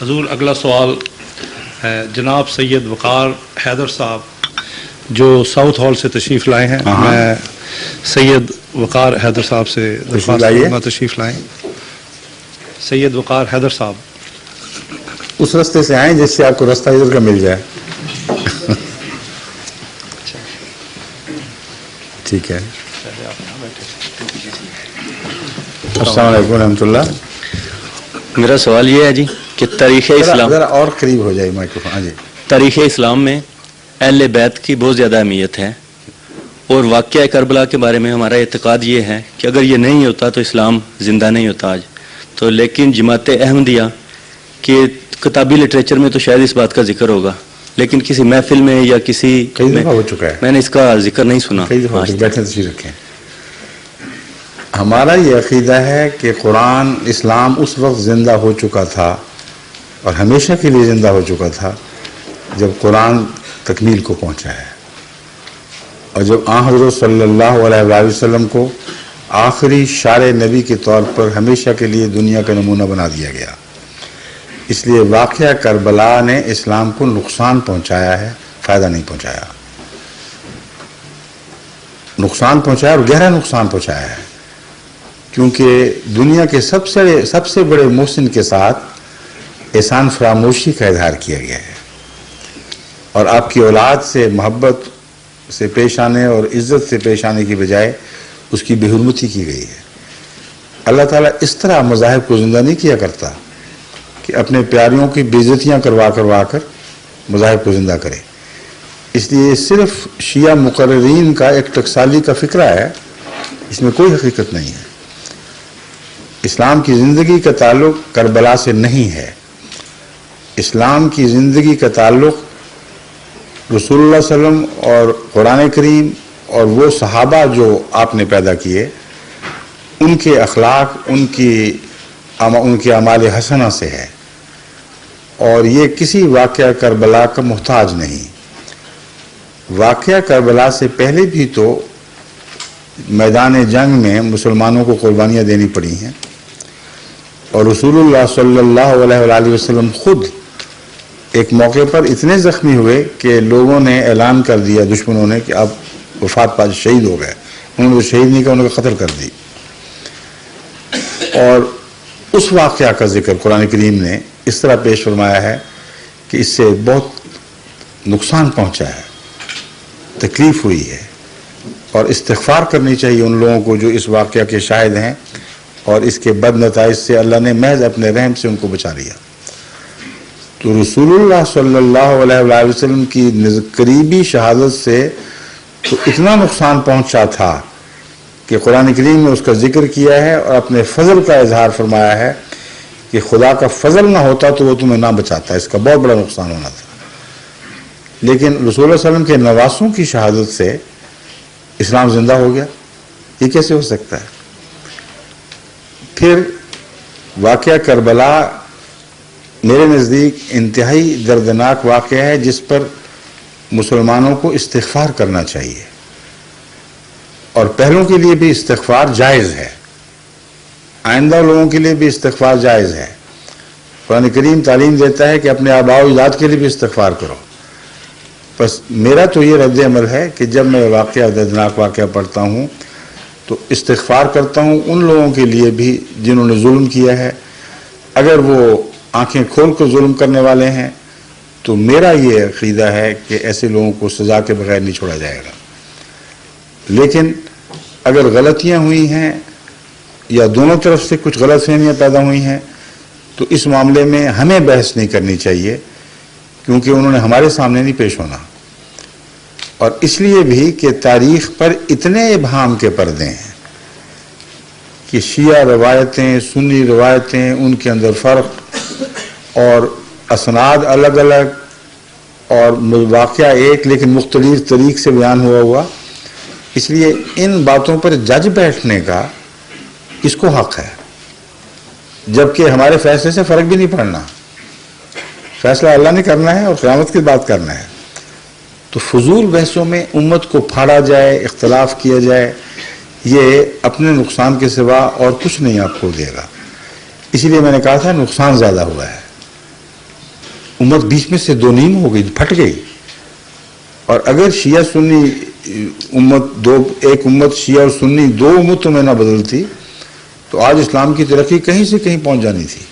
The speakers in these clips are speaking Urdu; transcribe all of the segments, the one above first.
حضور اگلا سوال ہے جناب سید وقار حیدر صاحب جو ساؤتھ ہال سے تشریف لائے ہیں. میں سید وقار حیدر صاحب سے درخواست کروں گا تشریف لائیں. سید وقار حیدر صاحب اس راستے سے آئیں جس سے آپ کو راستہ ادھر کا مل جائے. ٹھیک ہے. السلام علیکم ورحمۃ اللہ. میرا سوال یہ ہے جی کہ تاریخ اسلام ذرا اور قریب ہو جائے مائکروفون. ہاں جی. تاریخ اسلام میں اہل بیت کی بہت زیادہ اہمیت ہے اور واقعہ کربلا کے بارے میں ہمارا اعتقاد یہ ہے کہ اگر یہ نہیں ہوتا تو اسلام زندہ نہیں ہوتا آج. تو لیکن جماعت احمدیہ کے کتابی لٹریچر میں تو شاید اس بات کا ذکر ہوگا لیکن کسی محفل میں یا کسی کئی دفعہ ہو چکا ہے. میں نے اس کا ذکر نہیں سنا. کئی دفعہ بیٹھے تشریف رکھیں. ہمارا یہ عقیدہ ہے کہ قرآن اسلام اس وقت زندہ ہو چکا تھا اور ہمیشہ کے لیے زندہ ہو چکا تھا جب قرآن تکمیل کو پہنچا ہے اور جب آن حضرت صلی اللہ علیہ وآلہ وسلم کو آخری شار نبی کے طور پر ہمیشہ کے لیے دنیا کا نمونہ بنا دیا گیا. اس لیے واقعہ کربلا نے اسلام کو نقصان پہنچایا ہے، فائدہ نہیں پہنچایا. نقصان پہنچایا اور گہرا نقصان پہنچایا ہے کیونکہ دنیا کے سب سے بڑے محسن کے ساتھ احسان فراموشی کا اظہار کیا گیا ہے اور آپ کی اولاد سے محبت سے پیش آنے اور عزت سے پیش آنے کی بجائے اس کی بے حرمتی کی گئی ہے. اللہ تعالیٰ اس طرح مذاہب کو زندہ نہیں کیا کرتا کہ اپنے پیاریوں کی بے عزتیاں کروا کر مذاہب کو زندہ کرے. اس لیے صرف شیعہ مقررین کا ایک ٹکسالی کا فکرہ ہے، اس میں کوئی حقیقت نہیں ہے. اسلام کی زندگی کا تعلق کربلا سے نہیں ہے. اسلام کی زندگی کا تعلق رسول اللہ صلی اللہ علیہ وسلم اور قرآن کریم اور وہ صحابہ جو آپ نے پیدا کیے ان کے اخلاق ان کے اعمال حسنہ سے ہے اور یہ کسی واقعہ کربلا کا محتاج نہیں. واقعہ کربلا سے پہلے بھی تو میدان جنگ میں مسلمانوں کو قربانیاں دینی پڑی ہیں اور رسول اللہ صلی اللہ علیہ وآلہ وسلم خود ایک موقع پر اتنے زخمی ہوئے کہ لوگوں نے اعلان کر دیا دشمنوں نے کہ اب وفات پا شہید ہو گئے. انہوں نے شہید نہیں کہا، انہوں نے قتل کر دی. اور اس واقعہ کا ذکر قرآن کریم نے اس طرح پیش فرمایا ہے کہ اس سے بہت نقصان پہنچا ہے، تکلیف ہوئی ہے اور استغفار کرنی چاہیے ان لوگوں کو جو اس واقعہ کے شاہد ہیں اور اس کے بد نتائج سے اللہ نے محض اپنے رحم سے ان کو بچا لیا. تو رسول اللہ صلی اللہ علیہ وآلہ وسلم کی قریبی شہادت سے تو اتنا نقصان پہنچا تھا کہ قرآن کریم نے اس کا ذکر کیا ہے اور اپنے فضل کا اظہار فرمایا ہے کہ خدا کا فضل نہ ہوتا تو وہ تمہیں نہ بچاتا. اس کا بہت بڑا نقصان ہونا تھا. لیکن رسول اللہ صلی اللہ علیہ وسلم کے نواسوں کی شہادت سے اسلام زندہ ہو گیا. یہ کیسے ہو سکتا ہے؟ پھر واقعہ کربلا میرے نزدیک انتہائی دردناک واقعہ ہے جس پر مسلمانوں کو استغفار کرنا چاہیے اور پہلوں کے لیے بھی استغفار جائز ہے، آئندہ لوگوں کے لیے بھی استغفار جائز ہے. قرآن کریم تعلیم دیتا ہے کہ اپنے آباء و اجداد کے لیے بھی استغفار کرو. بس میرا تو یہ رد عمل ہے کہ جب میں واقعہ دردناک واقعہ پڑھتا ہوں تو استغفار کرتا ہوں ان لوگوں کے لیے بھی جنہوں نے ظلم کیا ہے. اگر وہ آنکھیں کھول کر ظلم کرنے والے ہیں تو میرا یہ عقیدہ ہے کہ ایسے لوگوں کو سزا کے بغیر نہیں چھوڑا جائے گا. لیکن اگر غلطیاں ہوئی ہیں یا دونوں طرف سے کچھ غلط فہمیاں پیدا ہوئی ہیں تو اس معاملے میں ہمیں بحث نہیں کرنی چاہیے کیونکہ انہوں نے ہمارے سامنے نہیں پیش ہونا. اور اس لیے بھی کہ تاریخ پر اتنے ابہام کے پردے ہیں کہ شیعہ روایتیں سنی روایتیں ان کے اندر فرق اور اسناد الگ الگ اور واقعہ ایک لیکن مختلف طریق سے بیان ہوا. اس لیے ان باتوں پر جج بیٹھنے کا اس کو حق ہے جبکہ ہمارے فیصلے سے فرق بھی نہیں پڑنا. فیصلہ اللہ نے کرنا ہے اور قیامت کی بات کرنا ہے. تو فضول بحثوں میں امت کو پھاڑا جائے، اختلاف کیا جائے، یہ اپنے نقصان کے سوا اور کچھ نہیں آپ کو دے گا. اسی لیے میں نے کہا تھا نقصان زیادہ ہوا ہے. امت بیچ میں سے دو نیم ہو گئی, پھٹ گئی. اور اگر شیعہ سنی امت ایک امت شیعہ اور سنی دو امتوں میں نہ بدلتی تو آج اسلام کی ترقی کہیں سے کہیں پہنچ جانی تھی.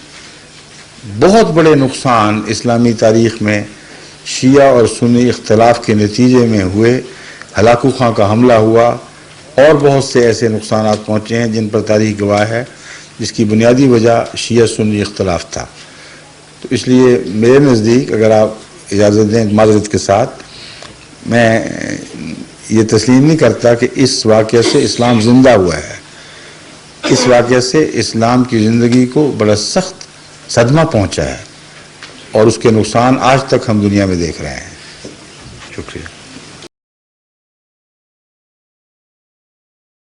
بہت بڑے نقصان اسلامی تاریخ میں شیعہ اور سنی اختلاف کے نتیجے میں ہوئے. ہلاکو خاں کا حملہ ہوا اور بہت سے ایسے نقصانات پہنچے ہیں جن پر تاریخ گواہ ہے, جس کی بنیادی وجہ شیعہ سنی اختلاف تھا. تو اس لیے میرے نزدیک, اگر آپ اجازت دیں معذرت کے ساتھ, میں یہ تسلیم نہیں کرتا کہ اس واقعے سے اسلام زندہ ہوا ہے. اس واقعے سے اسلام کی زندگی کو بڑا سخت صدمہ پہنچا ہے اور اس کے نقصان آج تک ہم دنیا میں دیکھ رہے ہیں. شکریہ.